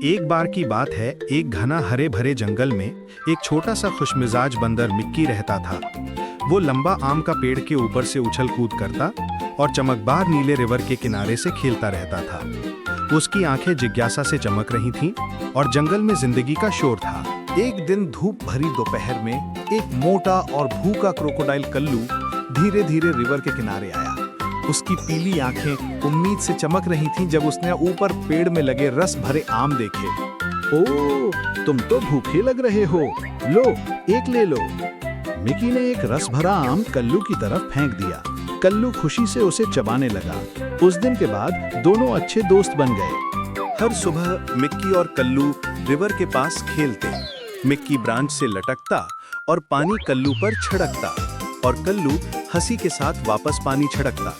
एक बार की बात है, एक घना हरे भरे जंगल में एक छोटा सा खुशमिजाज बंदर मिक्की रहता था। वो लंबा आम का पेड़ के ऊपर से उछल कूद करता और चमकदार नीले रिवर के किनारे से खेलता रहता था। उसकी आंखें जिज्ञासा से चमक रही थीं और जंगल में जिंदगी का शोर था। एक दिन धूप भरी दोपहर में एक मोटा और भूखा क्रोकोडाइल कल्लू धीरे धीरे रिवर के किनारे आया। उसकी पीली आंखें उम्मीद से चमक रही थीं जब उसने ऊपर पेड़ में लगे रस भरे आम देखे। ओह, तुम तो भूखे लग रहे हो, लो एक ले लो। मिकी ने एक रस भरा आम कल्लू की तरफ फेंक दिया। कल्लू खुशी से उसे चबाने लगा। उस दिन के बाद दोनों अच्छे दोस्त बन गए। हर सुबह मिक्की और कल्लू रिवर के पास खेलते। मिक्की ब्रांच से लटकता और पानी कल्लू पर छिड़कता और कल्लू हंसी के साथ वापस पानी छिड़कता।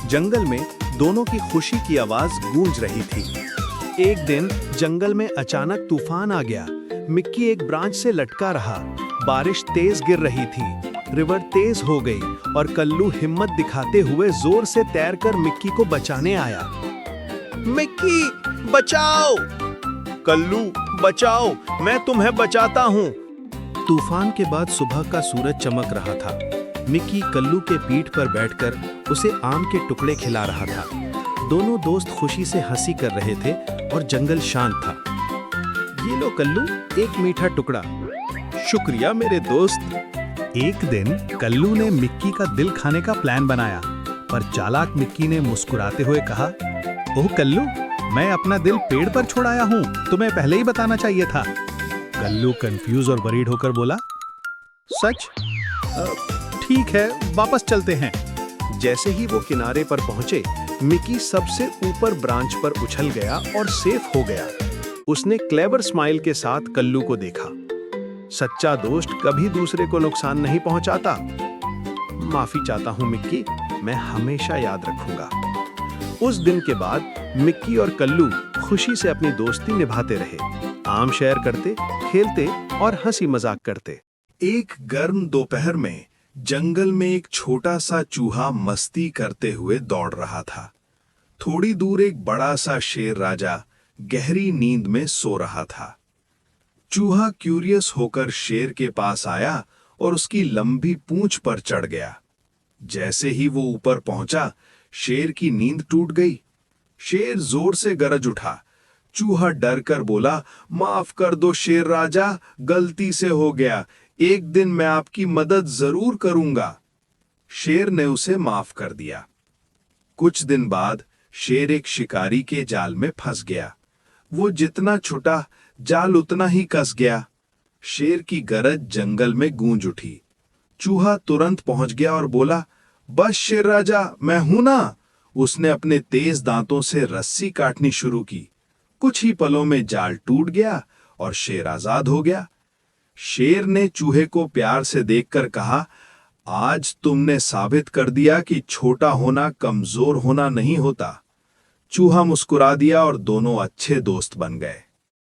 जंगल में दोनों की खुशी की आवाज गूंज रही थी। एक दिन जंगल में अचानक तूफान आ गया। मिक्की एक ब्रांच से लटका रहा। बारिश तेज गिर रही थी। रिवर तेज हो गई और कल्लू हिम्मत दिखाते हुए जोर से तैरकर मिक्की को बचाने आया। मिक्की बचाओ! कल्लू बचाओ, मैं तुम्हें बचाता हूँ। तूफान के बाद सुबह का सूरज चमक रहा था। मिक्की कल्लू के पीठ पर बैठकर उसे आम के टुकड़े खिला रहा था। दोनों दोस्त खुशी से हंसी कर रहे थे और जंगल शांत था। ये लो कल्लू, एक मीठा टुकड़ा। शुक्रिया मेरे दोस्त। एक दिन कल्लू ने मिक्की का दिल खाने का प्लान बनाया, पर चालाक मिक्की ने मुस्कुराते हुए कहा, ओह कल्लू, मैं अपना दिल पेड़ पर छोड़ आया हूँ, तुम्हें पहले ही बताना चाहिए था। कल्लू कंफ्यूज और वरीड होकर बोला, सच? ठीक है, वापस चलते हैं। जैसे ही वो किनारे पर पहुंचे, मिक्की सबसे ऊपर ब्रांच पर उछल गया और सेफ हो गया। उसने क्लेवर स्माइल के साथ कल्लू को देखा। सच्चा दोस्त कभी दूसरे को नुकसान नहीं पहुंचाता। माफी चाहता हूं मिक्की, मैं हमेशा याद रखूंगा। उस दिन के बाद मिक्की और कल्लू खुशी से अपनी दोस्ती निभाते रहे। आम शेयर करते, खेलते और हंसी मजाक करते। एक गर्म दोपहर में जंगल में एक छोटा सा चूहा मस्ती करते हुए दौड़ रहा था। थोड़ी दूर एक बड़ा सा शेर राजा गहरी नींद में सो रहा था। चूहा क्यूरियस होकर शेर के पास आया और उसकी लंबी पूंछ पर चढ़ गया। जैसे ही वो ऊपर पहुंचा, शेर की नींद टूट गई। शेर जोर से गरज उठा। चूहा डर कर बोला, माफ कर दो शेर राजा, गलती से हो गया, एक दिन मैं आपकी मदद जरूर करूंगा। शेर ने उसे माफ कर दिया। कुछ दिन बाद शेर एक शिकारी के जाल में फंस गया। वो जितना छुटा, जाल उतना ही कस गया। शेर की गरज जंगल में गूंज उठी। चूहा तुरंत पहुंच गया और बोला, बस शेर राजा, मैं हूं ना। उसने अपने तेज दांतों से रस्सी काटनी शुरू की। कुछ ही पलों में जाल टूट गया और शेर आजाद हो गया। शेर ने चूहे को प्यार से देखकर कहा, आज तुमने साबित कर दिया कि छोटा होना कमजोर होना नहीं होता। चूहा मुस्कुरा दिया और दोनों अच्छे दोस्त बन गए।